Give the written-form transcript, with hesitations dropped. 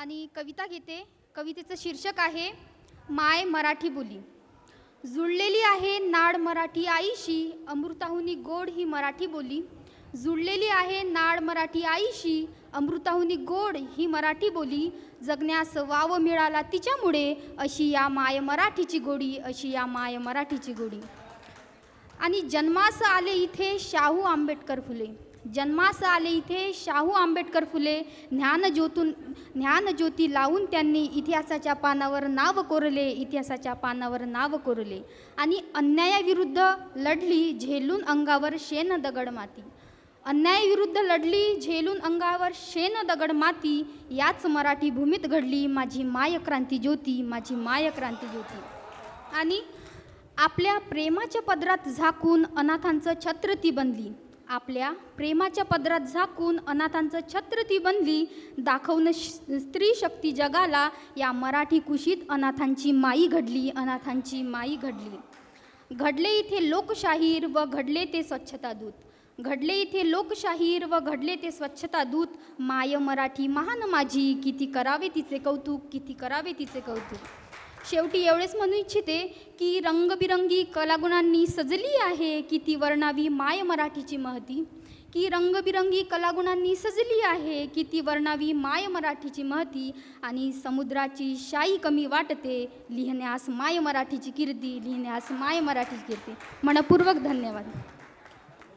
आणि कविता घेते. कवितेचं शीर्षक आहे माय मराठी बोली. जुळलेली आहे नाड मराठी आईशी, अमृताहुनी गोड ही मराठी बोली. जुळलेली आहे नाड मराठी आईशी, अमृताहुनी गोड ही मराठी बोली. जगण्यास वाव मिळाला तिच्यामुळे, अशी या माय मराठीची गोडी, अशी या माय मराठीची गोडी. आणि जन्मास आले इथे शाहू आंबेडकर फुले. जन्मास आले इथे शाहू आंबेडकर फुले. ज्ञानज्योती लावून त्यांनी इतिहासाच्या पानावर नाव कोरले, इतिहासाच्या पानावर नाव कोरले. आणि अन्यायाविरुद्ध लढली झेलून अंगावर शेण दगड माती. अन्यायाविरुद्ध लढली झेलून अंगावर शेण दगड माती. याच मराठी भूमीत घडली माझी माय क्रांती ज्योती, माझी माय क्रांती ज्योती. आणि आपल्या प्रेमाच्या पदरात झाकून अनाथांचं छत्र ती बनली. आपल्या प्रेमाच्या पदरात झाकून अनाथांचं छत्र ती बनली. दाखवणं स्त्री शक्ती जगाला, या मराठी कुशीत अनाथांची माई घडली, अनाथांची माई घडली. घडले इथे लोकशाहीर व घडले ते स्वच्छता दूत. घडले इथे लोकशाहीर व घडले ते स्वच्छता दूत. माय मराठी महान माझी, किती करावे तिचे कौतुक, किती करावे तिचे कौतुक. शेवटी एवढेच म्हणू इच्छिते की रंगबिरंगी कलागुणांनी सजली आहे किती वर्णावी माय मराठीची महती. की रंगबिरंगी कलागुणांनी सजली आहे किती वर्णावी माय मराठीची महती. आणि समुद्राची शाई कमी वाटते, लिहिण्यास माय मराठीची कीर्ती, लिहिण्यास माय मराठीची कीर्ती. मनपूर्वक धन्यवाद.